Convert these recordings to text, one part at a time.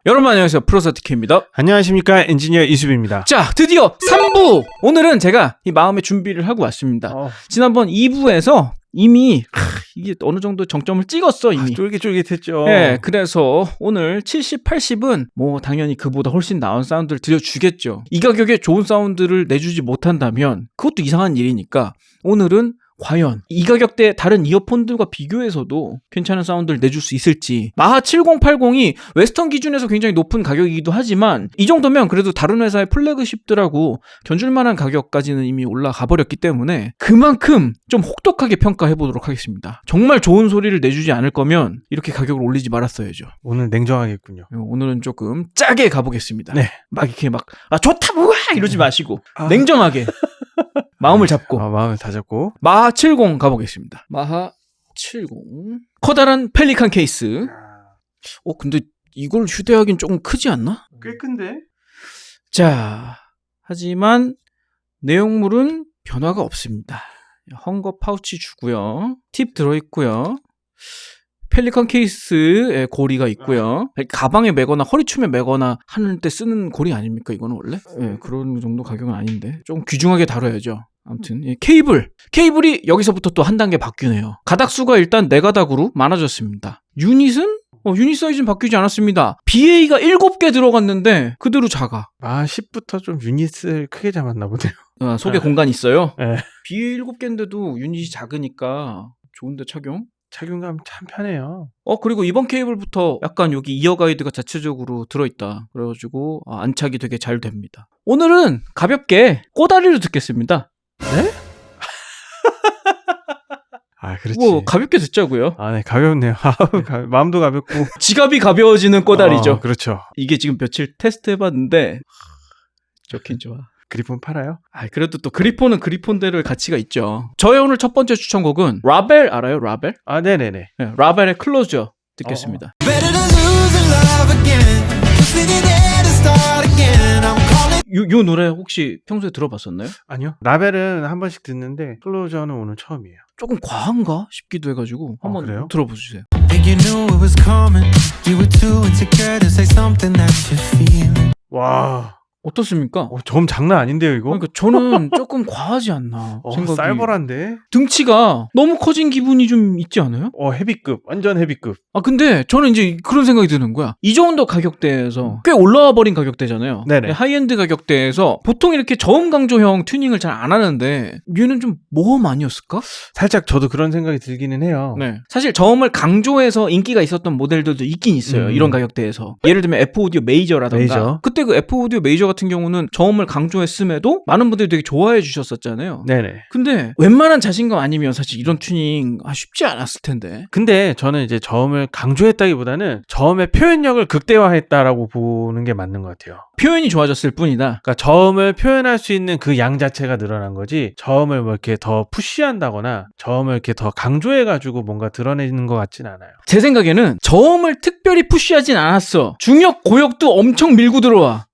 여러분 안녕하세요. 프로서티케입니다. 안녕하십니까. 엔지니어 이수빈입니다. 자, 드디어 3부! 오늘은 제가 이 마음의 준비를 하고 왔습니다. 지난번 2부에서 이미 이게 어느 정도 정점을 찍었어 이미. 쫄깃쫄깃했죠. 네, 그래서 오늘 70, 80은 뭐 당연히 그보다 훨씬 나은 사운드를 들려주겠죠. 이 가격에 좋은 사운드를 내주지 못한다면 그것도 이상한 일이니까 오늘은 과연 이 가격대 다른 이어폰들과 비교해서도 괜찮은 사운드를 내줄 수 있을지. 마하 7080이 웨스턴 기준에서 굉장히 높은 가격이기도 하지만 이 정도면 그래도 다른 회사의 플래그십들하고 견줄만한 가격까지는 이미 올라가 버렸기 때문에 그만큼 좀 혹독하게 평가해보도록 하겠습니다. 정말 좋은 소리를 내주지 않을 거면 이렇게 가격을 올리지 말았어야죠. 오늘 냉정하겠군요. 오늘은 조금 짜게 가보겠습니다. 네. 막 이렇게 막 좋다 우와 이러지 마시고 냉정하게 마음을 잡고 마음을 다잡고 마하 70 가보겠습니다. 마하 70 커다란 펠리칸 케이스. 근데 이걸 휴대하긴 조금 크지 않나? 꽤 큰데? 자, 하지만 내용물은 변화가 없습니다. 헝거 파우치 주고요. 팁 들어있고요. 펠리칸 케이스에 고리가 있고요. 가방에 매거나 허리춤에 매거나 하는 때 쓰는 고리 아닙니까? 이거는 원래? 네, 그런 정도 가격은 아닌데 좀 귀중하게 다뤄야죠. 아무튼 케이블이 여기서부터 또 한 단계 바뀌네요. 가닥수가 일단 4가닥으로 많아졌습니다. 유닛은? 유닛 사이즈는 바뀌지 않았습니다. BA가 7개 들어갔는데 그대로 작아. 10부터 좀 유닛을 크게 잡았나 보네요. 속에 공간이 있어요. 네. BA 7개인데도 유닛이 작으니까 좋은데 착용감 참 편해요. 그리고 이번 케이블부터 약간 여기 이어 가이드가 자체적으로 들어있다. 그래가지고 안착이 되게 잘 됩니다. 오늘은 가볍게 꼬다리로 듣겠습니다. 네? 그렇지. 가볍게 듣자고요. 네, 가볍네요. 마음도 가볍고. 지갑이 가벼워지는 꼬다리죠. 그렇죠. 이게 지금 며칠 테스트 해봤는데 좋긴 좋아. 그리폰 팔아요? 그래도 또 그리폰은 그리폰대로 가치가 있죠. 저의 오늘 첫 번째 추천곡은 라벨 알아요? 라벨? 네네네. 네, 라벨의 클로저 듣겠습니다. 요 노래 혹시 평소에 들어봤었나요? 아니요. 라벨은 한 번씩 듣는데 클로저는 오늘 처음이에요. 조금 과한가 싶기도 해가지고 한번 그래요? 들어보세요. 와, 어떻습니까? 점 장난 아닌데요, 이거? 그러니까 저는 조금 과하지 않나 생각이. 쌀벌한데? 등치가 너무 커진 기분이 좀 있지 않아요? 헤비급, 완전 헤비급. 근데 저는 이제 그런 생각이 드는 거야. 이 정도 가격대에서 꽤 올라와 버린 가격대잖아요. 네네. 하이엔드 가격대에서 보통 이렇게 저음 강조형 튜닝을 잘 안 하는데 얘는 좀 모험 아니었을까? 살짝 저도 그런 생각이 들기는 해요. 네. 사실 저음을 강조해서 인기가 있었던 모델들도 있긴 있어요. 이런 가격대에서. 예를 들면 F-오디오 메이저라던가. 그때 그 F-오디오 메이저 같은 경우는 저음을 강조했음에도 많은 분들이 되게 좋아해 주셨었잖아요. 네네. 근데 웬만한 자신감 아니면 사실 이런 튜닝 쉽지 않았을 텐데. 근데 저는 이제 저음을 강조했다기보다는 저음의 표현력을 극대화했다라고 보는 게 맞는 것 같아요. 표현이 좋아졌을 뿐이다. 그러니까 저음을 표현할 수 있는 그 양 자체가 늘어난 거지, 저음을 뭐 이렇게 더 푸시한다거나 저음을 이렇게 더 강조해가지고 뭔가 드러내는 것 같진 않아요. 제 생각에는 저음을 특별히 푸시하진 않았어. 중역 고역도 엄청 밀고 들어와.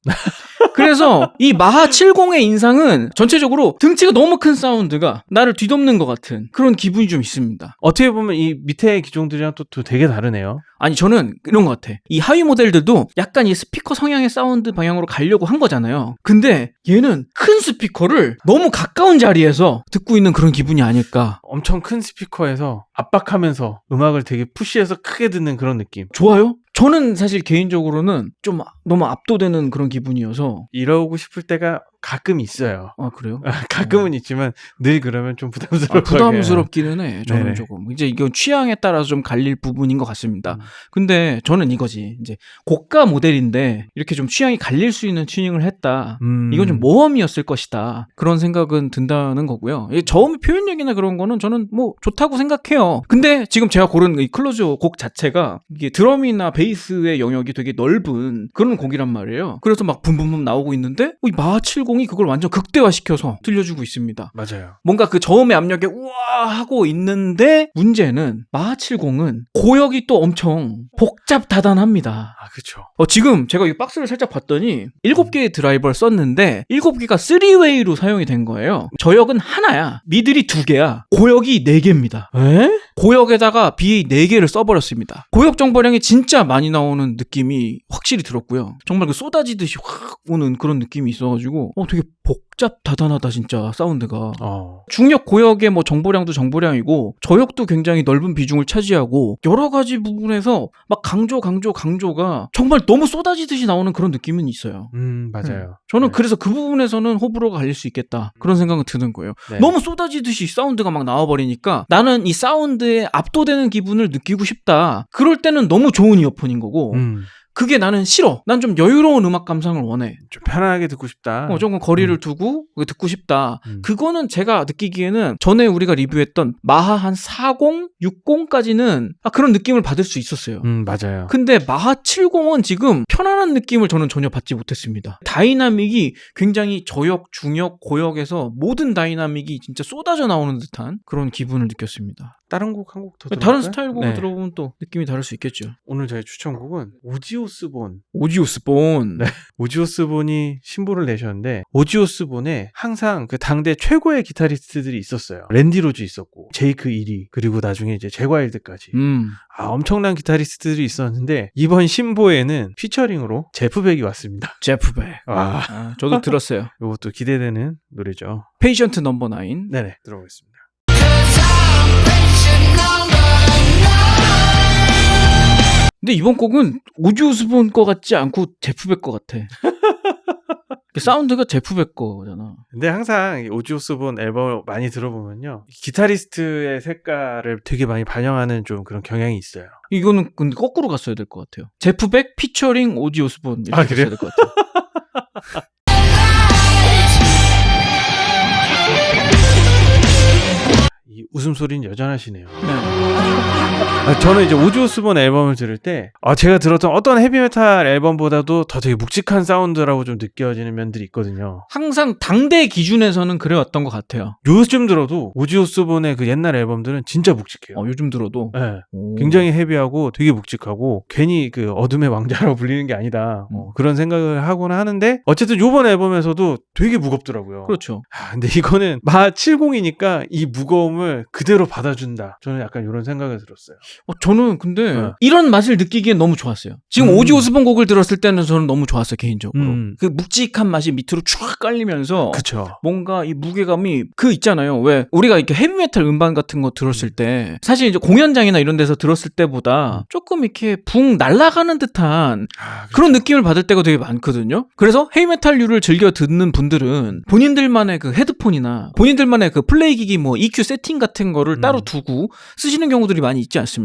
그래서 이 마하 70의 인상은 전체적으로 등치가 너무 큰 사운드가 나를 뒤덮는 것 같은 그런 기분이 좀 있습니다. 어떻게 보면 이 밑에 기종들이랑 또 되게 다르네요. 아니, 저는 이런 것 같아. 이 하위 모델들도 약간 이 스피커 성향의 사운드 방향으로 가려고 한 거잖아요. 근데 얘는 큰 스피커를 너무 가까운 자리에서 듣고 있는 그런 기분이 아닐까. 엄청 큰 스피커에서 압박하면서 음악을 되게 푸시해서 크게 듣는 그런 느낌. 좋아요? 저는 사실 개인적으로는 좀 너무 압도되는 그런 기분이어서 이러고 싶을 때가 가끔 있어요. 그래요? 가끔은 있지만 늘 그러면 좀 부담스럽고. 부담스럽기는 해. 저는 네네. 조금. 이제 이건 취향에 따라서 좀 갈릴 부분인 것 같습니다. 근데 저는 이거지. 이제 고가 모델인데 이렇게 좀 취향이 갈릴 수 있는 튜닝을 했다. 이건 좀 모험이었을 것이다. 그런 생각은 든다는 거고요. 저음의 표현력이나 그런 거는 저는 뭐 좋다고 생각해요. 근데 지금 제가 고른 이 클로저 곡 자체가 이게 드럼이나 베이스의 영역이 되게 넓은 그런 곡이란 말이에요. 그래서 막 붐붐붐 나오고 있는데 이 마하 70이 그걸 완전 극대화시켜서 들려주고 있습니다. 맞아요. 뭔가 그 저음의 압력에 우와 하고 있는데 문제는 마하 70은 고역이 또 엄청 복잡다단합니다. 아, 그쵸. 지금 제가 이 박스를 살짝 봤더니 7개의 드라이버를 썼는데 7개가 3웨이로 사용이 된 거예요. 저역은 하나야. 미들이 2개야. 고역이 4개입니다. 에? 고역에다가 BA 4개를 써버렸습니다. 고역 정보량이 진짜 많이 나오는 느낌이 확실히 들었고요. 정말 그 쏟아지듯이 확 오는 그런 느낌이 있어가지고 되게 복잡다단하다 진짜 사운드가. 중역 고역의 뭐 정보량도 정보량이고 저역도 굉장히 넓은 비중을 차지하고 여러 가지 부분에서 막 강조가 정말 너무 쏟아지듯이 나오는 그런 느낌은 있어요. 맞아요. 저는 네. 그래서 그 부분에서는 호불호가 갈릴 수 있겠다 그런 생각은 드는 거예요. 네. 너무 쏟아지듯이 사운드가 막 나와버리니까 나는 이 사운드에 압도되는 기분을 느끼고 싶다. 그럴 때는 너무 좋은 이어폰인 거고 그게 나는 싫어. 난 좀 여유로운 음악 감상을 원해. 좀 편안하게 듣고 싶다. 조금 거리를 두고 듣고 싶다. 음. 그거는 제가 느끼기에는 전에 우리가 리뷰했던 마하 한 40, 60까지는 그런 느낌을 받을 수 있었어요. 맞아요. 근데 마하 70은 지금 편안한 느낌을 저는 전혀 받지 못했습니다. 다이나믹이 굉장히 저역, 중역, 고역에서 모든 다이나믹이 진짜 쏟아져 나오는 듯한 그런 기분을 느꼈습니다. 다른 곡 한 곡 더 다른 들어볼까요? 스타일 곡을 네. 들어보면 또 느낌이 다를 수 있겠죠. 오늘 저희 추천곡은 오지오스본. 오지오스본. 네. 오지오스본이 신보를 내셨는데 오지오스본에 항상 그 당대 최고의 기타리스트들이 있었어요. 랜디 로즈 있었고 제이크 이리 그리고 나중에 이제 제과일드까지. 엄청난 기타리스트들이 있었는데 이번 신보에는 피처링으로 제프백이 왔습니다. 제프백. 저도 들었어요. 이것도 기대되는 노래죠. 페이션트 넘버 9. 네네, 들어보겠습니다. 근데 이번 곡은 오지오스본 거 같지 않고 제프백 거 같아. 사운드가 제프백 거잖아. 근데 항상 오지오스본 앨범을 많이 들어보면요, 기타리스트의 색깔을 되게 많이 반영하는 좀 그런 경향이 있어요. 이거는 근데 거꾸로 갔어야 될 것 같아요. 제프백 피처링 오지오스본 이렇게 그래요? 갔어야 될 것 같아요. 이 웃음소리는 여전하시네요. 네. 저는 이제 오지오스본 앨범을 들을 때 제가 들었던 어떤 헤비메탈 앨범보다도 더 되게 묵직한 사운드라고 좀 느껴지는 면들이 있거든요. 항상 당대 기준에서는 그래왔던 것 같아요. 요즘 들어도 오지오스본의 그 옛날 앨범들은 진짜 묵직해요. 요즘 들어도. 네. 오. 굉장히 헤비하고 되게 묵직하고 괜히 그 어둠의 왕자라고 불리는 게 아니다. 그런 생각을 하곤 하는데 어쨌든 요번 앨범에서도 되게 무겁더라고요. 그렇죠. 근데 이거는 마 70이니까 이 무거움을 그대로 받아준다. 저는 약간 이런 생각이 들었어요. 저는 근데 네. 이런 맛을 느끼기엔 너무 좋았어요. 지금 오지오스본 곡을 들었을 때는 저는 너무 좋았어요, 개인적으로. 그 묵직한 맛이 밑으로 쫙 깔리면서 그쵸. 뭔가 이 무게감이 있잖아요. 왜 우리가 이렇게 헤비메탈 음반 같은 거 들었을 때 사실 이제 공연장이나 이런 데서 들었을 때보다 조금 이렇게 붕 날아가는 듯한 그런 느낌을 받을 때가 되게 많거든요. 그래서 헤비메탈류를 즐겨 듣는 분들은 본인들만의 그 헤드폰이나 본인들만의 그 플레이 기기 뭐 EQ 세팅 같은 거를 따로 두고 쓰시는 경우들이 많이 있지 않습니까?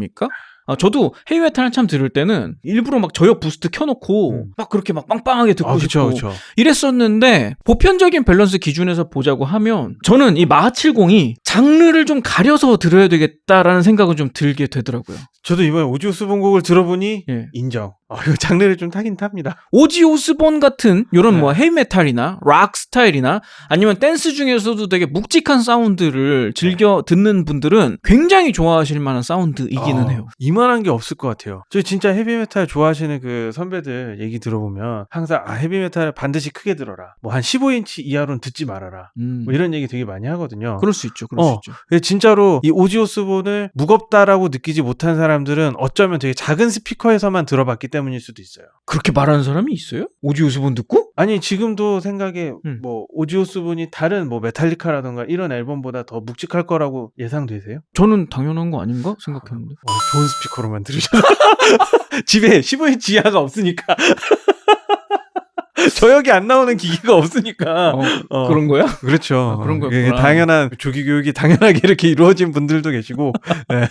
저도 헤비메탈 한참 들을 때는 일부러 막 저역 부스트 켜놓고 막 그렇게 막 빵빵하게 듣고 싶고 그쵸. 이랬었는데 보편적인 밸런스 기준에서 보자고 하면 저는 이 마하 70이 장르를 좀 가려서 들어야 되겠다라는 생각은 좀 들게 되더라고요. 저도 이번에 오지오스본 곡을 들어보니 예. 인정. 이거 장르를 좀 타긴 탑니다. 오지오스본 같은 이런 뭐 헤비메탈이나 락 스타일이나 아니면 댄스 중에서도 되게 묵직한 사운드를 즐겨 듣는 분들은 굉장히 좋아하실 만한 사운드이기는 해요. 이만한 게 없을 것 같아요. 저 진짜 헤비메탈 좋아하시는 그 선배들 얘기 들어보면 항상 헤비메탈 반드시 크게 들어라. 뭐 한 15인치 이하로는 듣지 말아라. 뭐 이런 얘기 되게 많이 하거든요. 그럴 수 있죠. 그럴 수 있죠. 근데 진짜로 이 오지오스본을 무겁다라고 느끼지 못한 사람들은 어쩌면 되게 작은 스피커에서만 들어봤기 때문일 수도 있어요. 그렇게 말하는 사람이 있어요? 오지오스본 듣고? 아니 지금도 생각에 뭐 오지오스본이 다른 뭐 메탈리카라던가 이런 앨범보다 더 묵직할 거라고 예상되세요? 저는 당연한 거 아닌가 생각했는데. 좋은 스피커로만 들으셔서 집에 15인치 이하가 없으니까 저역이 안 나오는 기기가 없으니까 그런 거야? 그렇죠. 그런 거였구나. 당연한 조기 교육이 당연하게 이렇게 이루어진 분들도 계시고 네.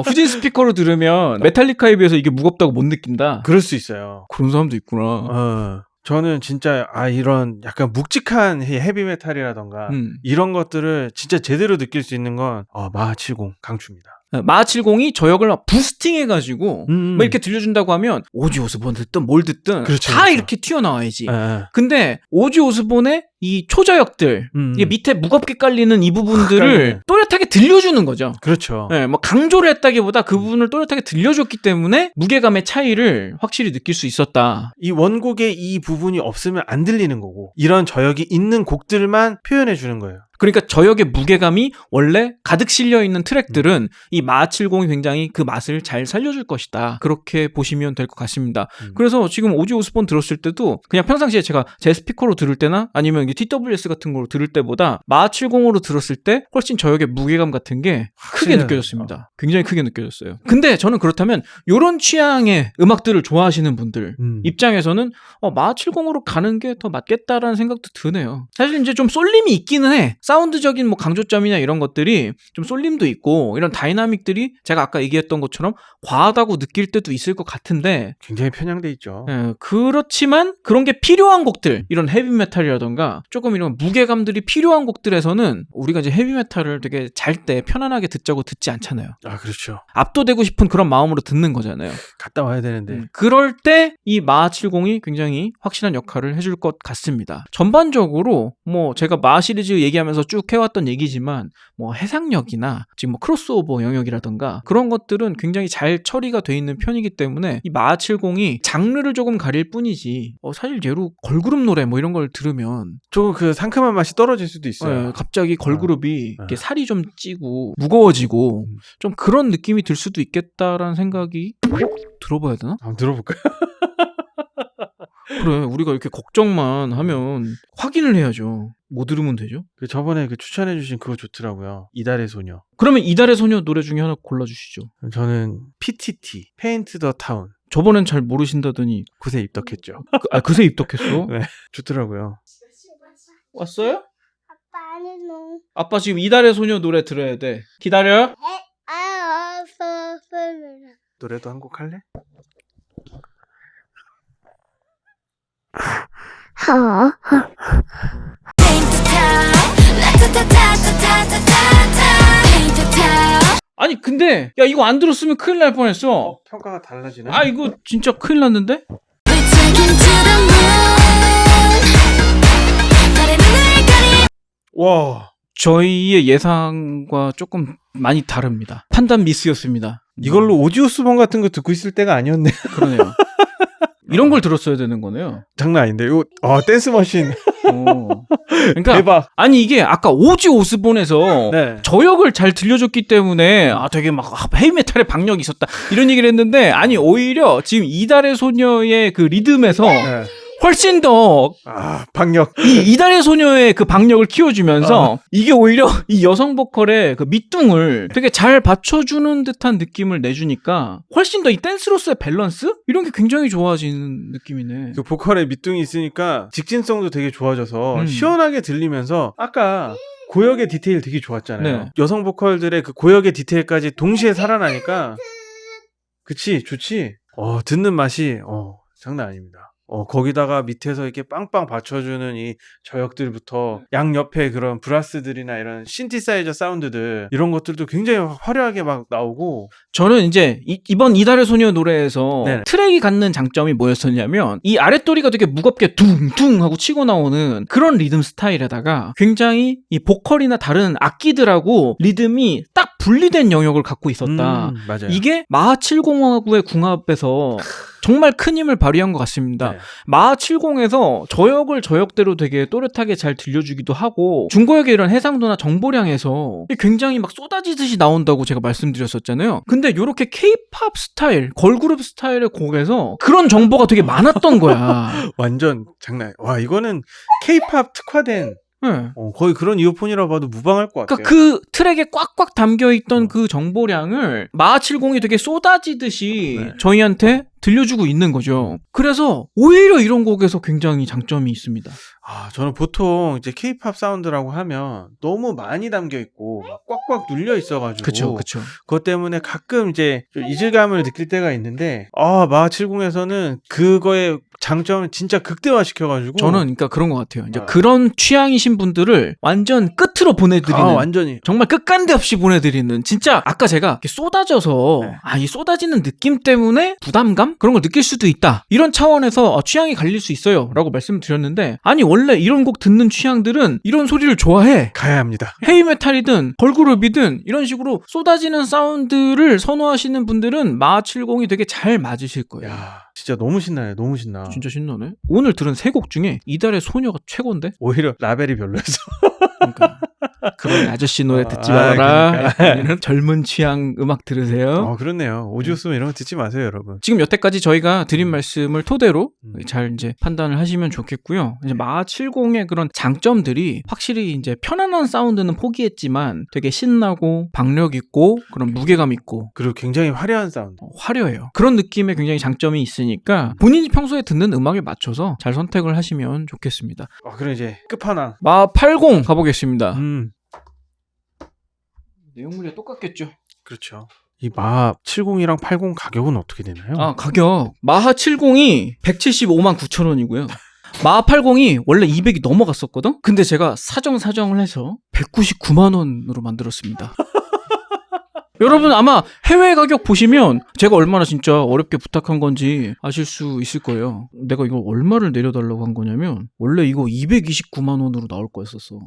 후진 스피커로 들으면 메탈리카에 비해서 이게 무겁다고 못 느낀다. 그럴 수 있어요. 그런 사람도 있구나. 저는 진짜 이런 약간 묵직한 헤비메탈이라던가 이런 것들을 진짜 제대로 느낄 수 있는 건 마하 70 강추입니다. 마하70이 저역을 막 부스팅해가지고 막 이렇게 들려준다고 하면 오지 오스본 듣든 뭘 듣든 그렇죠, 다 그렇죠. 이렇게 튀어나와야지. 예. 근데 오지 오스본의 이 초저역들 이게 밑에 무겁게 깔리는 이 부분들을 깔리네. 또렷하게 들려주는 거죠. 그렇죠. 네, 뭐 강조를 했다기보다 그 부분을 또렷하게 들려줬기 때문에 무게감의 차이를 확실히 느낄 수 있었다. 이 원곡의 이 부분이 없으면 안 들리는 거고 이런 저역이 있는 곡들만 표현해 주는 거예요. 그러니까 저역의 무게감이 원래 가득 실려 있는 트랙들은 이 마하70이 굉장히 그 맛을 잘 살려줄 것이다. 그렇게 보시면 될 것 같습니다. 그래서 지금 오지 오스본 들었을 때도 그냥 평상시에 제가 제 스피커로 들을 때나 아니면 TWS 같은 걸로 들을 때보다 마하70으로 들었을 때 훨씬 저역의 무게감 같은 게 크게 느껴졌습니다. 굉장히 크게 느껴졌어요. 근데 저는 그렇다면 이런 취향의 음악들을 좋아하시는 분들 입장에서는 마하70으로 가는 게 더 맞겠다라는 생각도 드네요. 사실 이제 좀 쏠림이 있기는 해. 사운드적인 뭐 강조점이나 이런 것들이 좀 쏠림도 있고 이런 다이나믹들이 제가 아까 얘기했던 것처럼 과하다고 느낄 때도 있을 것 같은데 굉장히 편향돼 있죠. 그렇지만 그런 게 필요한 곡들 이런 헤비메탈이라던가 조금 이런 무게감들이 필요한 곡들에서는 우리가 이제 헤비메탈을 되게 잘 때 편안하게 듣자고 듣지 않잖아요. 아, 그렇죠. 압도되고 싶은 그런 마음으로 듣는 거잖아요. 갔다 와야 되는데. 그럴 때 이 마하70이 굉장히 확실한 역할을 해줄 것 같습니다. 전반적으로 뭐 제가 마하 시리즈 얘기하면서 쭉 해왔던 얘기지만 뭐 해상력이나 지금 뭐 크로스오버 영역이라던가 그런 것들은 굉장히 잘 처리가 돼 있는 편이기 때문에 이 마하70이 장르를 조금 가릴 뿐이지 사실 예로 걸그룹 노래 뭐 이런 걸 들으면 조금 그 상큼한 맛이 떨어질 수도 있어요. 갑자기 걸그룹이 이렇게 살이 좀 찌고 무거워지고 좀 그런 느낌이 들 수도 있겠다라는 생각이 들어봐야 되나? 한번 들어볼까요? 그래 우리가 이렇게 걱정만 하면 확인을 해야죠. 뭐 들으면 되죠? 그 저번에 그 추천해주신 그거 좋더라고요. 이달의 소녀. 그러면 이달의 소녀 노래 중에 하나 골라주시죠. 저는 PTT, Paint the Town. 저번엔 잘 모르신다더니 그새 입덕했죠. 그새 입덕했어? 네, 좋더라고요. 왔어요? 아빠 안에 놓. 아빠 지금 이달의 소녀 노래 들어야 돼. 기다려. 노래도 한 곡 할래? 아니 근데 야 이거 안 들었으면 큰일 날 뻔했어. 평가가 달라지네. 아 이거 진짜 큰일 났는데? 와, 저희의 예상과 조금 많이 다릅니다. 판단 미스였습니다. 이걸로 오지오스본 같은 거 듣고 있을 때가 아니었네. 그러네요. 이런 걸 들었어야 되는 거네요. 장난 아닌데. 이거 댄스 머신. 그러니까 대박. 아니 이게 아까 오지 오스본에서 네. 저역을 잘 들려줬기 때문에 되게 막 헤비메탈의 박력이 있었다 이런 얘기를 했는데 아니 오히려 지금 이달의 소녀의 그 리듬에서 네. 훨씬 더 박력. 이달의 소녀의 그 박력을 키워주면서 이게 오히려 이 여성 보컬의 그 밑둥을 되게 잘 받쳐주는 듯한 느낌을 내주니까 훨씬 더 이 댄스로서의 밸런스? 이런 게 굉장히 좋아지는 느낌이네. 그 보컬에 밑둥이 있으니까 직진성도 되게 좋아져서 시원하게 들리면서 아까 고역의 디테일 되게 좋았잖아요. 네. 여성 보컬들의 그 고역의 디테일까지 동시에 살아나니까 그치 좋지. 듣는 맛이 장난 아닙니다. 거기다가 밑에서 이렇게 빵빵 받쳐주는 이 저역들부터 양옆에 그런 브라스들이나 이런 신티사이저 사운드들 이런 것들도 굉장히 화려하게 막 나오고 저는 이제 이번 이달의 소녀 노래에서 네네. 트랙이 갖는 장점이 뭐였었냐면 이 아랫도리가 되게 무겁게 둥둥 하고 치고 나오는 그런 리듬 스타일에다가 굉장히 이 보컬이나 다른 악기들하고 리듬이 딱 분리된 영역을 갖고 있었다. 맞아요. 이게 마하70하고의 궁합에서 정말 큰 힘을 발휘한 것 같습니다. 네. 마하70에서 저역을 저역대로 되게 또렷하게 잘 들려주기도 하고 중고역의 이런 해상도나 정보량에서 굉장히 막 쏟아지듯이 나온다고 제가 말씀드렸었잖아요. 근데 이렇게 K-팝 스타일, 걸그룹 스타일의 곡에서 그런 정보가 되게 많았던 거야. 완전 장난. 와 이거는 K-팝 특화된 네. 거의 그런 이어폰이라고 봐도 무방할 것 같아요. 그러니까 그 트랙에 꽉꽉 담겨있던 그 정보량을 마하70이 되게 쏟아지듯이 저희한테 들려주고 있는 거죠. 그래서 오히려 이런 곡에서 굉장히 장점이 있습니다. 저는 보통 이제 K-팝 사운드라고 하면 너무 많이 담겨 있고 막 꽉꽉 눌려 있어가지고 그쵸. 그것 때문에 가끔 이제 좀 이질감을 느낄 때가 있는데 마하70에서는 그거의 장점을 진짜 극대화시켜가지고 저는 그러니까 그런 것 같아요. 이제 아. 그런 취향이신 분들을 완전 끝으로 보내드리는 완전히 정말 끝간데 없이 보내드리는 진짜 아까 제가 이렇게 쏟아져서 네. 이 쏟아지는 느낌 때문에 부담감? 그런 걸 느낄 수도 있다. 이런 차원에서 취향이 갈릴 수 있어요. 라고 말씀드렸는데 아니 원래 이런 곡 듣는 취향들은 이런 소리를 좋아해. 가야 합니다. 헤이메탈이든 걸그룹이든 이런 식으로 쏟아지는 사운드를 선호하시는 분들은 마하70이 되게 잘 맞으실 거예요. 야, 진짜 너무 신나요. 너무 신나. 진짜 신나네. 오늘 들은 세 곡 중에 이달의 소녀가 최고인데? 오히려 라벨이 별로였어. 그러니까 그런 아저씨 노래 듣지 아, 말아라. 그러니까. 아니면 젊은 취향 음악 들으세요. 그렇네요. 오지오스면 이런 거 듣지 마세요, 여러분. 지금 여태까지 저희가 드린 말씀을 토대로 음. 잘 이제 판단을 하시면 좋겠고요. 이제 마하70의 그런 장점들이 확실히 이제 편안한 사운드는 포기했지만 되게 신나고 박력 있고 그런 무게감 있고 그리고 굉장히 화려한 사운드. 화려해요. 그런 느낌의 굉장히 장점이 있으니까 본인이 평소에 듣는 음악에 맞춰서 잘 선택을 하시면 좋겠습니다. 그럼 이제 끝판왕. 마하80 가보겠습니다. 내용물이 똑같겠죠. 그렇죠. 이 마하70이랑 80 가격은 어떻게 되나요? 가격. 마하70이 175만 9천 원이고요. 마하80이 원래 200이 넘어갔었거든? 근데 제가 사정을 해서 199만 원으로 만들었습니다. 여러분 아마 해외 가격 보시면 제가 얼마나 진짜 어렵게 부탁한 건지 아실 수 있을 거예요. 내가 이거 얼마를 내려달라고 한 거냐면 원래 이거 229만 원으로 나올 거였었어.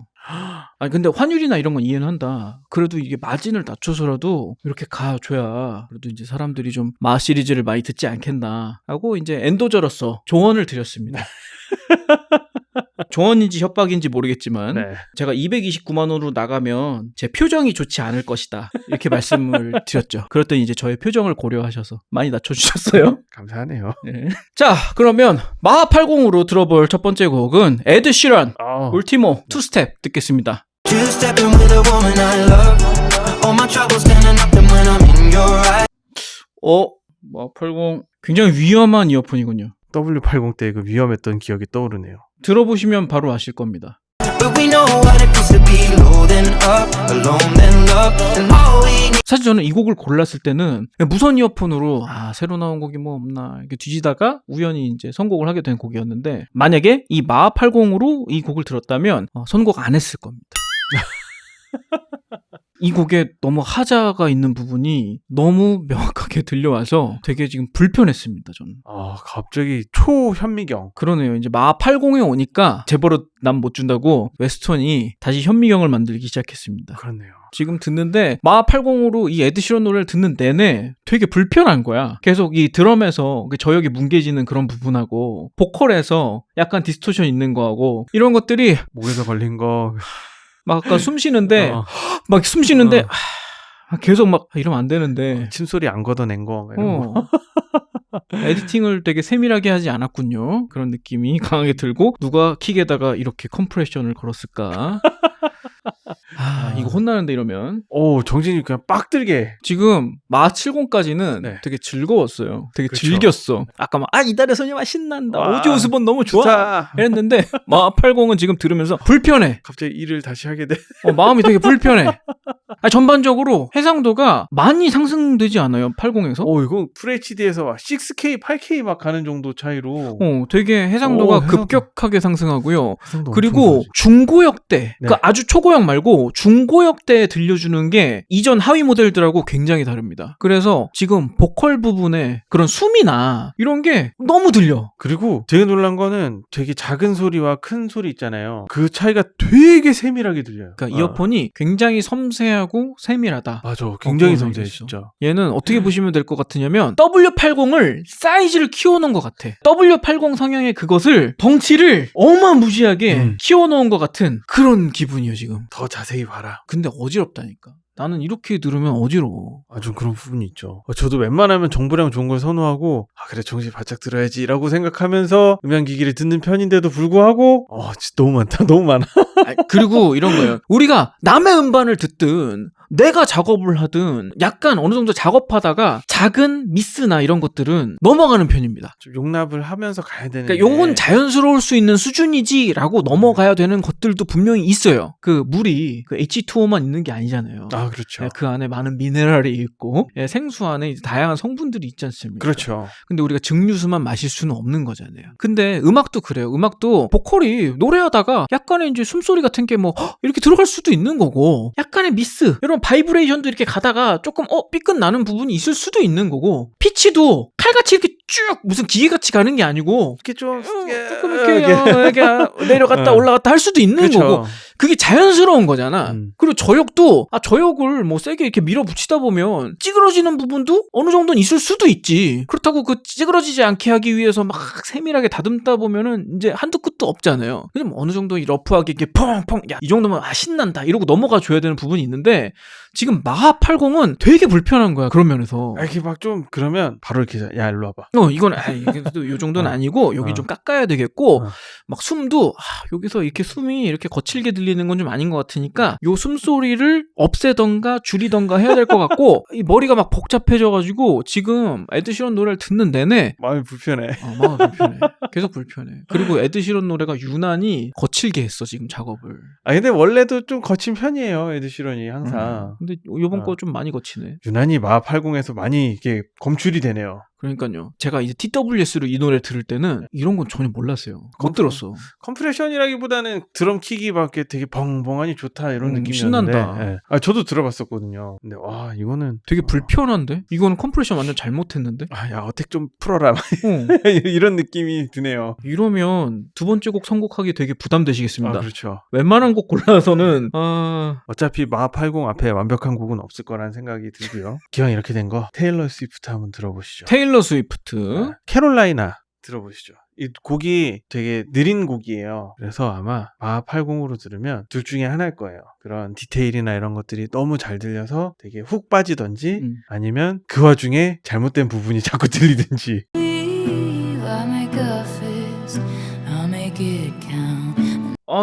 아니 근데 환율이나 이런 건 이해는 한다. 그래도 이게 마진을 낮춰서라도 이렇게 가줘야 그래도 이제 사람들이 좀 마하 시리즈를 많이 듣지 않겠나 하고 이제 엔도저로서 조언을 드렸습니다. 조언인지 협박인지 모르겠지만 네. 제가 229만 원으로 나가면 제 표정이 좋지 않을 것이다 이렇게 말씀을 드렸죠. 그랬더니 이제 저의 표정을 고려하셔서 많이 낮춰주셨어요. 감사하네요. 네. 자 그러면 마하80으로 들어볼 첫 번째 곡은 에드 시런 울티모 투스텝 듣겠습니다. Two-stepping with a woman I love. All my troubles standing up and when I'm in your eyes. 마하80 굉장히 위험한 이어폰이군요. W80 때 그 위험했던 기억이 떠오르네요. 들어보시면 바로 아실 겁니다. But we know what it feels to be low then up, alone then love, and all we need. 사실 저는 이 곡을 골랐을 때는 무선 이어폰으로 새로 나온 곡이 뭐 없나 이렇게 뒤지다가 우연히 이제 선곡을 하게 된 곡이었는데 만약에 이 마하80으로 이 곡을 들었다면 선곡 안 했을 겁니다. 이 곡에 너무 하자가 있는 부분이 너무 명확하게 들려와서 되게 지금 불편했습니다, 저는. 갑자기 초현미경. 그러네요. 이제 마하80에 오니까 재벌은 남 못 준다고 웨스턴이 다시 현미경을 만들기 시작했습니다. 그렇네요. 지금 듣는데 마하80으로 이 에드시런 노래를 듣는 내내 되게 불편한 거야. 계속 이 드럼에서 저역이 뭉개지는 그런 부분하고 보컬에서 약간 디스토션 있는 거하고 이런 것들이 목에서 걸린 거. 막 아까 숨 쉬는데 막 숨 쉬는데 계속 막 이러면 안 되는데 침소리 안 걷어낸 거 이런 거. 에디팅을 되게 세밀하게 하지 않았군요. 그런 느낌이 강하게 들고 누가 킥에다가 이렇게 컴프레션을 걸었을까? 이거 혼나는데 이러면. 정신이 그냥 빡 들게. 지금 마하70까지는 네. 되게 즐거웠어요. 되게 그렇죠. 즐겼어. 아까 막 이달의 소녀 신난다. 와, 오지 오스본 너무 좋아. 좋다. 이랬는데 마하80은 지금 들으면서 불편해. 갑자기 일을 다시 하게 돼. 마음이 되게 불편해. 전반적으로 해상도가 많이 상승되지 않아요? 80에서? 이거 FHD에서 6K, 8K 막 가는 정도 차이로. 되게 해상도가 해상도. 급격하게 상승하고요. 해상도 그리고 엄청 좋아지고. 중고역대, 네. 그러니까 아주 초고역 말고 중고역대에 들려주는 게 이전 하위 모델들하고 굉장히 다릅니다. 그래서 지금 보컬 부분에 그런 숨이나 이런 게 너무 들려. 그리고 되게 놀란 거는 되게 작은 소리와 큰 소리 있잖아요. 그 차이가 되게 세밀하게 들려요. 그러니까 이어폰이 굉장히 섬세하고 세밀하다. 맞아. 굉장히 그런 섬세해 얘기죠. 진짜. 얘는 어떻게 보시면 될 것 같으냐면 W80을 사이즈를 키워놓은 것 같아. W80 성향의 그것을 덩치를 어마무시하게 키워놓은 것 같은 그런 기분이에요 지금. 더 자세히 봐라. 근데 어지럽다니까. 나는 이렇게 들으면 어지러워. 좀 그런 부분이 있죠. 저도 웬만하면 정보량 좋은 걸 선호하고 그래 정신 바짝 들어야지 라고 생각하면서 음향기기를 듣는 편인데도 불구하고 진짜 너무 많다. 너무 많아. 그리고 이런 거예요. 우리가 남의 음반을 듣든 내가 작업을 하든 약간 어느 정도 작업하다가 작은 미스나 이런 것들은 넘어가는 편입니다. 좀 용납을 하면서 가야 되는데. 그러니까 요건 자연스러울 수 있는 수준이지라고 넘어가야 되는 것들도 분명히 있어요. 그 물이 그 H2O만 있는 게 아니잖아요. 아, 그렇죠. 예, 그 안에 많은 미네랄이 있고 예, 생수 안에 이제 다양한 성분들이 있지 않습니까? 그렇죠. 근데 우리가 증류수만 마실 수는 없는 거잖아요. 근데 음악도 그래요. 음악도 보컬이 노래하다가 약간의 이제 숨소리 같은 게 뭐 이렇게 들어갈 수도 있는 거고, 약간의 미스, 이런 바이브레이션도 이렇게 가다가 조금 삐끗 나는 부분이 있을 수도 있는 거고, 피치도 칼같이 이렇게 쭉 무슨 기계같이 가는 게 아니고 이렇게 좀 조금 이렇게 내려갔다 올라갔다 할 수도 있는 그렇죠. 거고, 그게 자연스러운 거잖아. 그리고 저역도 저역을 뭐 세게 이렇게 밀어붙이다 보면 찌그러지는 부분도 어느 정도는 있을 수도 있지. 그렇다고 그 찌그러지지 않게 하기 위해서 막 세밀하게 다듬다 보면은 이제 한두 끝도 없잖아요. 그냥 어느 정도 러프하게 이렇게 펑펑, 야, 이 정도면 신난다 이러고 넘어가 줘야 되는 부분이 있는데, 지금 마하 80은 되게 불편한 거야, 그런 면에서. 이렇게 막 좀 그러면 바로 이렇게 야 일로 와봐. 이건 이 정도는 아니고 여기 좀 깎아야 되겠고, 막 숨도 여기서 이렇게 숨이 이렇게 거칠게 들리는 건 좀 아닌 것 같으니까 요 숨소리를 없애던가 줄이던가 해야 될 것 같고, 이 머리가 막 복잡해져가지고 지금 에드시런 노래를 듣는 내내 마음이 불편해. 마음이 불편해. 계속 불편해. 그리고 에드시런 노래가 유난히 거칠게 했어, 지금 작업을. 근데 원래도 좀 거친 편이에요, 에드시런이 항상. 근데 요번 거 좀 많이 거치네. 유난히 마하 80에서 많이 이렇게 검출이 되네요. 그러니까요. 제가 이제 TWS로 이 노래 들을 때는 이런 건 전혀 몰랐어요. 못 들었어. 컴프레션이라기보다는 드럼 킥이 막 이렇게 되게 벙벙하니 좋다 이런 느낌이었는데. 신난다. 예. 저도 들어봤었거든요. 근데 와 이거는 되게 불편한데? 이거는 컴프레션 완전 잘못했는데? 야 어택 좀 풀어라 이런 느낌이 드네요. 이러면 두 번째 곡 선곡하기 되게 부담되시겠습니다. 그렇죠. 웬만한 곡 골라서는 어차피 마하 80 앞에 완벽한 곡은 없을 거라는 생각이 들고요. 기왕 이렇게 된 거 테일러 스위프트 한번 들어보시죠. 테일러 스위프트. 캐롤라이나 들어보시죠. 이 곡이 되게 느린 곡이에요. 그래서 아마 마하 80으로 들으면 둘 중에 하나일 거예요. 그런 디테일이나 이런 것들이 너무 잘 들려서 되게 훅 빠지던지 아니면 그 와중에 잘못된 부분이 자꾸 들리든지.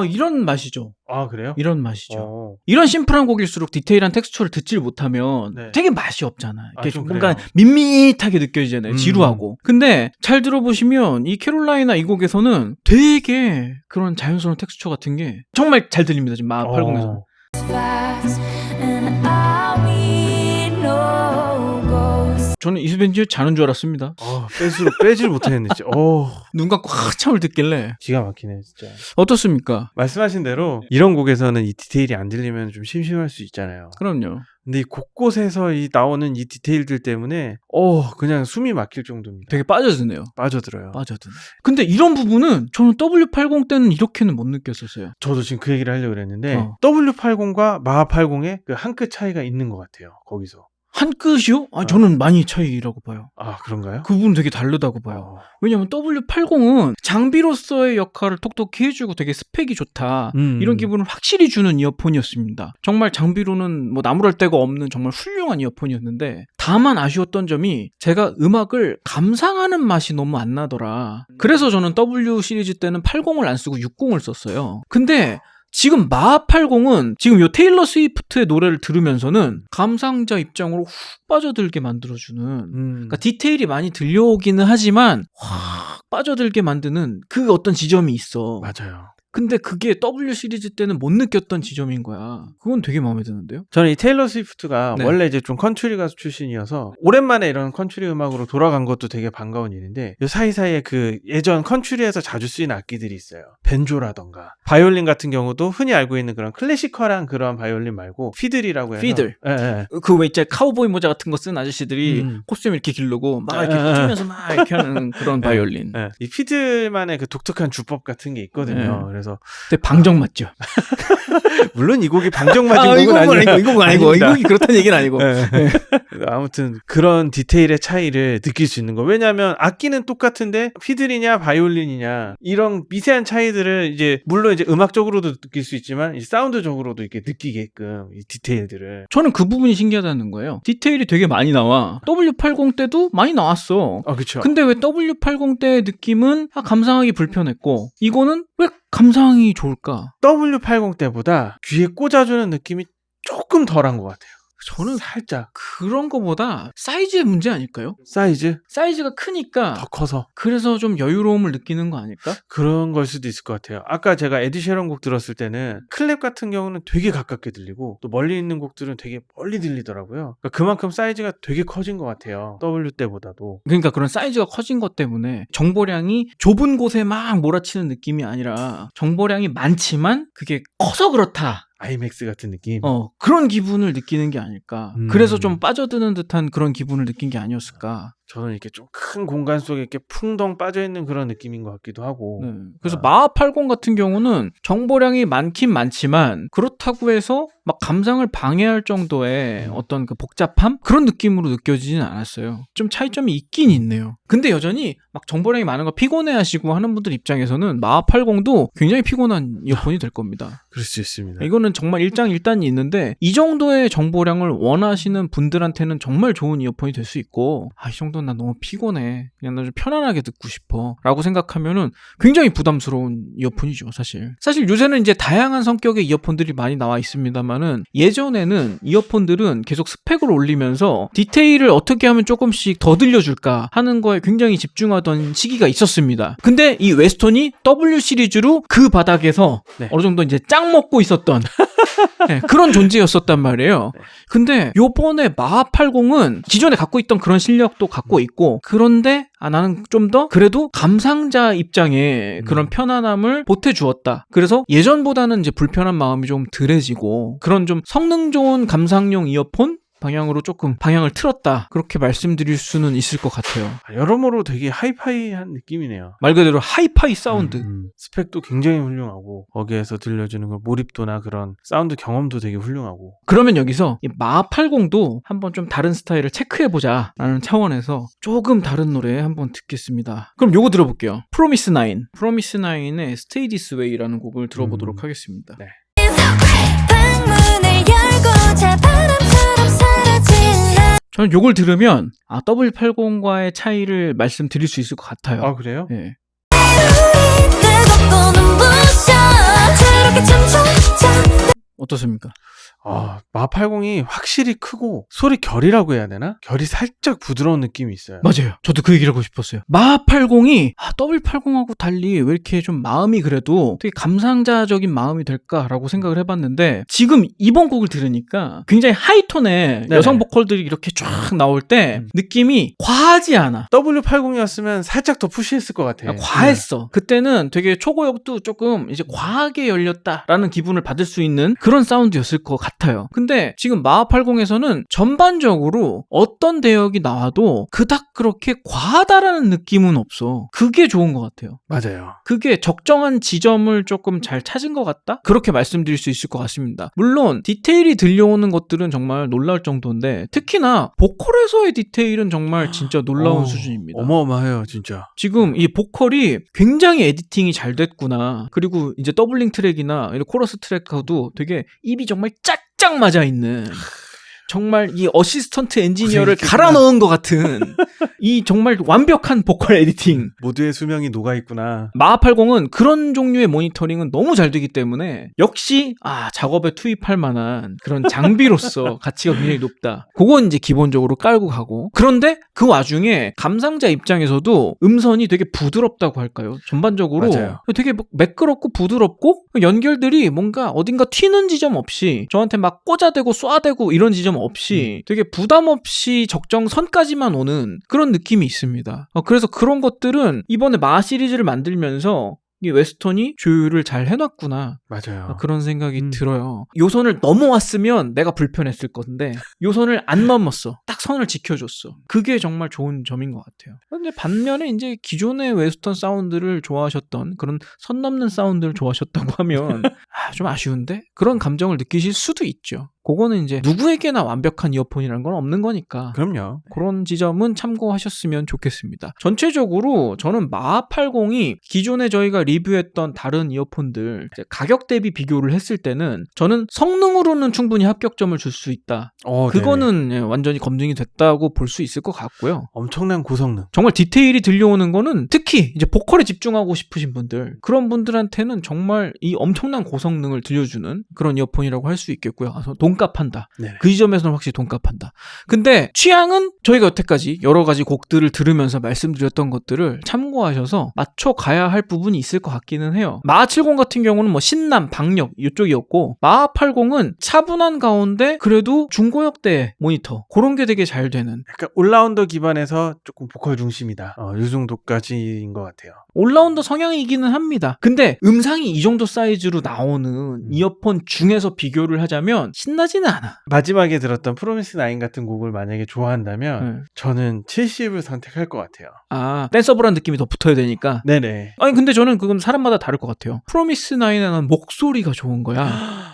이런 맛이죠. 그래요? 이런 맛이죠. 이런 심플한 곡일수록 디테일한 텍스처를 듣질 못하면 네. 되게 맛이 없잖아요. 이게 좀 뭔가 그래요. 밋밋하게 느껴지잖아요. 지루하고. 근데 잘 들어보시면 이 캐롤라이나 이 곡에서는 되게 그런 자연스러운 텍스처 같은 게 정말 잘 들립니다. 지금 마하 80에서. 저는 이수벤지 자는 줄 알았습니다. 빼질 못했네 진짜. 눈 감고 한참을 듣길래. 기가 막히네 진짜. 어떻습니까? 말씀하신 대로 이런 곡에서는 이 디테일이 안 들리면 좀 심심할 수 있잖아요. 그럼요. 근데 이 곳곳에서 나오는 이 디테일들 때문에 그냥 숨이 막힐 정도입니다. 되게 빠져드네요. 빠져들어요. 근데 이런 부분은 저는 W80 때는 이렇게는 못 느꼈었어요. 저도 지금 그 얘기를 하려고 그랬는데 W80과 마하 80의 그 한 끗 차이가 있는 것 같아요. 거기서. 한 끗이요? 저는 많이 차이라고 봐요. 그런가요? 그 부분 되게 다르다고 봐요. 왜냐면 W80은 장비로서의 역할을 톡톡히 해주고 되게 스펙이 좋다. 이런 기분을 확실히 주는 이어폰이었습니다. 정말 장비로는 뭐 나무랄 데가 없는 정말 훌륭한 이어폰이었는데, 다만 아쉬웠던 점이 제가 음악을 감상하는 맛이 너무 안 나더라. 그래서 저는 W 시리즈 때는 80을 안 쓰고 60을 썼어요. 근데 지금 마하 80은 지금 요 테일러 스위프트의 노래를 들으면서는 감상자 입장으로 훅 빠져들게 만들어주는, 그러니까 디테일이 많이 들려오기는 하지만 확 빠져들게 만드는 그 어떤 지점이 있어. 맞아요. 근데 그게 W 시리즈 때는 못 느꼈던 지점인 거야. 그건 되게 마음에 드는데요? 저는 이 테일러 스위프트가 네. 원래 이제 좀 컨트리 가수 출신이어서 오랜만에 이런 컨트리 음악으로 돌아간 것도 되게 반가운 일인데, 요 사이사이에 그 예전 컨트리에서 자주 쓰인 악기들이 있어요. 벤조라던가 바이올린 같은 경우도 흔히 알고 있는 그런 클래시컬한 그런 바이올린 말고 피들이라고 해서 피들. 예. 그 왜 있잖아, 카우보이 모자 같은 거 쓴 아저씨들이 코스튬 이렇게 기르고 막 이렇게 뛰면서 막 이렇게 하는 그런 바이올린. 예. 이 피들만의 그 독특한 주법 같은 게 있거든요. 그래서 근데 방정 맞죠? 물론 이 곡이 방정 맞은 곡은 아니에요. 이 곡은 아니고, 이 곡이 그렇다는 얘기는 아니고. 네. 아무튼 그런 디테일의 차이를 느낄 수 있는 거. 왜냐하면 악기는 똑같은데 피들이냐 바이올린이냐 이런 미세한 차이들을 이제 물론 이제 음악적으로도 느낄 수 있지만 이제 사운드적으로도 이렇게 느끼게끔 이 디테일들을. 저는 그 부분이 신기하다는 거예요. 디테일이 되게 많이 나와. W80 때도 많이 나왔어. 그렇죠. 근데 왜 W80 때의 느낌은 감상하기 불편했고, 이거는 왜 감상이 좋을까? W80 때보다 귀에 꽂아주는 느낌이 조금 덜한 것 같아요. 저는 살짝 그런 거보다 사이즈의 문제 아닐까요? 사이즈가 크니까 더 커서 그래서 좀 여유로움을 느끼는 거 아닐까? 그런 걸 수도 있을 것 같아요. 아까 제가 에드 sheeran 곡 들었을 때는 클랩 같은 경우는 되게 가깝게 들리고 또 멀리 있는 곡들은 되게 멀리 들리더라고요. 그러니까 그만큼 사이즈가 되게 커진 것 같아요. W 때보다도. 그러니까 그런 사이즈가 커진 것 때문에 정보량이 좁은 곳에 막 몰아치는 느낌이 아니라 정보량이 많지만 그게 커서 그렇다. IMAX 같은 느낌. 그런 기분을 느끼는 게 아닐까. 그래서 좀 빠져드는 듯한 그런 기분을 느낀 게 아니었을까. 저는 이렇게 좀 큰 공간 속에 이렇게 풍덩 빠져있는 그런 느낌인 것 같기도 하고. 네. 그래서 마하80 같은 경우는 정보량이 많긴 많지만 그렇다고 해서 막 감상을 방해할 정도의 어떤 그 복잡함? 그런 느낌으로 느껴지진 않았어요. 좀 차이점이 있긴 있네요. 근데 여전히 막 정보량이 많은 거 피곤해 하시고 하는 분들 입장에서는 마하80도 굉장히 피곤한 이어폰이 될 겁니다. 그럴 수 있습니다. 이거는 정말 일장일단이 있는데 이 정도의 정보량을 원하시는 분들한테는 정말 좋은 이어폰이 될 수 있고 이 정도는 나 너무 피곤해. 그냥 나 좀 편안하게 듣고 싶어. 라고 생각하면은 굉장히 부담스러운 이어폰이죠, 사실. 사실 요새는 이제 다양한 성격의 이어폰들이 많이 나와 있습니다만은 예전에는 이어폰들은 계속 스펙을 올리면서 디테일을 어떻게 하면 조금씩 더 들려줄까 하는 거에 굉장히 집중하던 시기가 있었습니다. 근데 이 웨스턴이 W 시리즈로 그 바닥에서 네. 어느 정도 이제 짱 먹고 있었던 네, 그런 존재였었단 말이에요. 네. 근데 요번에 마하80은 기존에 갖고 있던 그런 실력도 갖고 있고 그런데 나는 좀 더 그래도 감상자 입장에 그런 편안함을 보태주었다. 그래서 예전보다는 이제 불편한 마음이 좀 덜해지고 그런 좀 성능 좋은 감상용 이어폰 방향으로 조금 방향을 틀었다. 그렇게 말씀드릴 수는 있을 것 같아요. 여러모로 되게 하이파이한 느낌이네요. 말 그대로 하이파이 사운드. 스펙도 굉장히 훌륭하고 거기에서 들려주는 그 몰입도나 그런 사운드 경험도 되게 훌륭하고. 그러면 여기서 이 마하80도 한번 좀 다른 스타일을 체크해보자 라는 차원에서 조금 다른 노래 한번 듣겠습니다. 그럼 요거 들어볼게요. 프로미스 나인. 프로미스 나인의 Stay This Way라는 곡을 들어보도록 하겠습니다. 네. 방문을 열고 자 바람처럼 사라질래. 저는 요걸 들으면 W80과의 차이를 말씀드릴 수 있을 것 같아요. 아, 그래요? 예. 뜨겁고는 부셔 저렇게 춤춰. 어떻습니까? 마하80이 확실히 크고 소리 결이라고 해야 되나? 결이 살짝 부드러운 느낌이 있어요. 맞아요. 저도 그 얘기를 하고 싶었어요. 마하80이 W80하고 달리 왜 이렇게 좀 마음이 그래도 되게 감상자적인 마음이 될까라고 생각을 해봤는데 지금 이번 곡을 들으니까 굉장히 하이톤의 네네. 여성 보컬들이 이렇게 쫙 나올 때 느낌이 과하지 않아. W80이었으면 살짝 더 푸시했을 것 같아요. 과했어. 그때는 되게 초고역도 조금 이제 과하게 열렸다라는 기분을 받을 수 있는 그런 사운드였을 것 같아요. 근데 지금 마하80에서는 전반적으로 어떤 대역이 나와도 그닥 그렇게 과하다라는 느낌은 없어. 그게 좋은 것 같아요. 맞아요. 그게 적정한 지점을 조금 잘 찾은 것 같다? 그렇게 말씀드릴 수 있을 것 같습니다. 물론 디테일이 들려오는 것들은 정말 놀라울 정도인데 특히나 보컬에서의 디테일은 정말 진짜 놀라운 수준입니다. 어마어마해요, 진짜. 지금 이 보컬이 굉장히 에디팅이 잘 됐구나. 그리고 이제 더블링 트랙이나 코러스 트랙하고도 되게 입이 정말 짝짝 맞아 있는 정말 이 어시스턴트 엔지니어를 갈아 넣은 것 같은 이 정말 완벽한 보컬 에디팅. 모두의 수명이 녹아있구나. 마하80은 그런 종류의 모니터링은 너무 잘 되기 때문에 역시 작업에 투입할 만한 그런 장비로서 가치가 굉장히 높다. 그건 이제 기본적으로 깔고 가고. 그런데 그 와중에 감상자 입장에서도 음선이 되게 부드럽다고 할까요? 전반적으로 맞아요. 되게 매끄럽고 부드럽고 연결들이 뭔가 어딘가 튀는 지점 없이 저한테 막 꽂아대고 쏴대고 이런 지점 없이 되게 부담 없이 적정선까지만 오는 그런 느낌이 있습니다. 그래서 그런 것들은 이번에 마하 시리즈를 만들면서 이 웨스턴이 조율을 잘 해놨구나. 맞아요. 그런 생각이 들어요. 요선을 넘어왔으면 내가 불편했을 건데 요선을 안 넘었어. 딱 선을 지켜줬어. 그게 정말 좋은 점인 것 같아요. 근데 반면에 이제 기존의 웨스턴 사운드를 좋아하셨던 그런 선 넘는 사운드를 좋아하셨다고 하면 좀 아쉬운데? 그런 감정을 느끼실 수도 있죠. 그거는 이제 누구에게나 완벽한 이어폰이라는 건 없는 거니까. 그럼요. 그런 지점은 참고하셨으면 좋겠습니다. 전체적으로 저는 마하80이 기존에 저희가 리뷰했던 다른 이어폰들 가격 대비 비교를 했을 때는 저는 성능으로는 충분히 합격점을 줄 수 있다. 그거는 완전히 검증이 됐다고 볼 수 있을 것 같고요. 엄청난 고성능. 정말 디테일이 들려오는 거는 특히 이제 보컬에 집중하고 싶으신 분들, 그런 분들한테는 정말 이 엄청난 고성능을 들려주는 그런 이어폰이라고 할 수 있겠고요. 동시에 돈값한다. 네네. 그 지점에서는 확실히 돈값한다. 근데 취향은 저희가 여태까지 여러 가지 곡들을 들으면서 말씀드렸던 것들을 참고하셔서 맞춰 가야 할 부분이 있을 것 같기는 해요. 마하 70 같은 경우는 뭐 신남, 박력 이쪽이었고 마하 80은 차분한 가운데 그래도 중고역대 모니터 그런 게 되게 잘 되는 약간 올라운더 기반에서 조금 보컬 중심이다. 이 정도까지인 것 같아요. 올라운더 성향이기는 합니다. 근데 음상이 이 정도 사이즈로 나오는 이어폰 중에서 비교를 하자면 신나지는 않아. 마지막에 들었던 프로미스 나인 같은 곡을 만약에 좋아한다면 저는 70을 선택할 것 같아요. 아, 댄서블한 느낌이 더 붙어야 되니까. 네네. 아니 근데 저는 그건 사람마다 다를 것 같아요. 프로미스 나인은 목소리가 좋은 거야.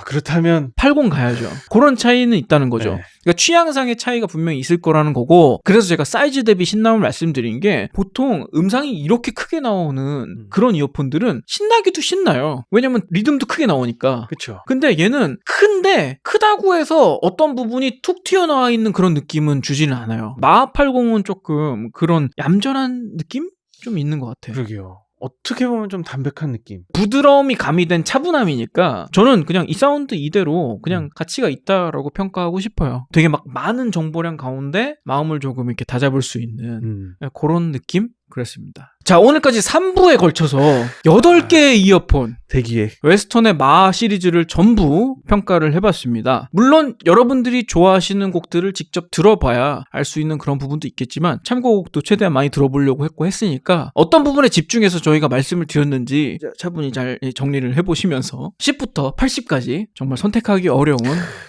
그렇다면 80 가야죠. 그런 차이는 있다는 거죠. 네. 그러니까 취향상의 차이가 분명히 있을 거라는 거고 그래서 제가 사이즈 대비 신남을 말씀드린 게 보통 음상이 이렇게 크게 나오는 그런 이어폰들은 신나기도 신나요. 왜냐면 리듬도 크게 나오니까. 그쵸. 근데 얘는 큰데 크다고 해서 어떤 부분이 툭 튀어나와 있는 그런 느낌은 주지는 않아요. 마하 80은 조금 그런 얌전한 느낌? 좀 있는 것 같아요. 그러게요. 어떻게 보면 좀 담백한 느낌. 부드러움이 가미된 차분함이니까 저는 그냥 이 사운드 이대로 그냥 가치가 있다라고 평가하고 싶어요. 되게 막 많은 정보량 가운데 마음을 조금 이렇게 다잡을 수 있는 그런 느낌? 그렇습니다. 자, 오늘까지 3부에 걸쳐서 8개의 이어폰 대기에 웨스턴의 마하 시리즈를 전부 평가를 해봤습니다. 물론 여러분들이 좋아하시는 곡들을 직접 들어봐야 알 수 있는 그런 부분도 있겠지만 참고곡도 최대한 많이 들어보려고 했으니까 어떤 부분에 집중해서 저희가 말씀을 드렸는지 차분히 잘 정리를 해보시면서 10부터 80까지 정말 선택하기 어려운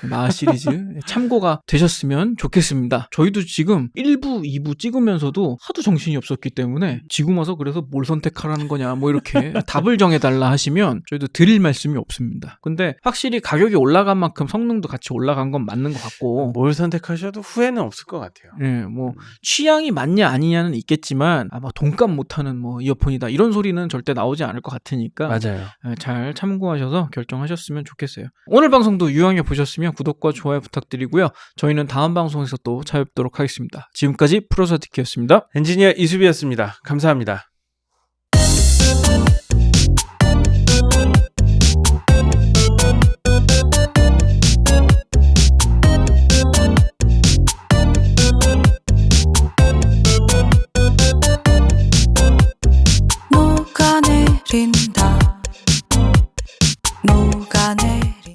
마하 시리즈 참고가 되셨으면 좋겠습니다. 저희도 지금 1부, 2부 찍으면서도 하도 정신이 없었기 때문에 지금 와서 그래서 뭘 선택하라는 거냐 뭐 이렇게 답을 정해달라 하시면 저희도 드릴 말씀이 없습니다. 근데 확실히 가격이 올라간 만큼 성능도 같이 올라간 건 맞는 것 같고 뭘 선택하셔도 후회는 없을 것 같아요. 예, 뭐 취향이 맞냐 아니냐는 있겠지만 아마 돈값 못하는 뭐 이어폰이다 이런 소리는 절대 나오지 않을 것 같으니까 맞아요. 잘 참고하셔서 결정하셨으면 좋겠어요. 오늘 방송도 유용하게 보셨으면 구독과 좋아요 부탁드리고요. 저희는 다음 방송에서 또 찾아뵙도록 하겠습니다. 지금까지 프로서티키였습니다. 엔지니어 이수비였습니다. 감사합니다.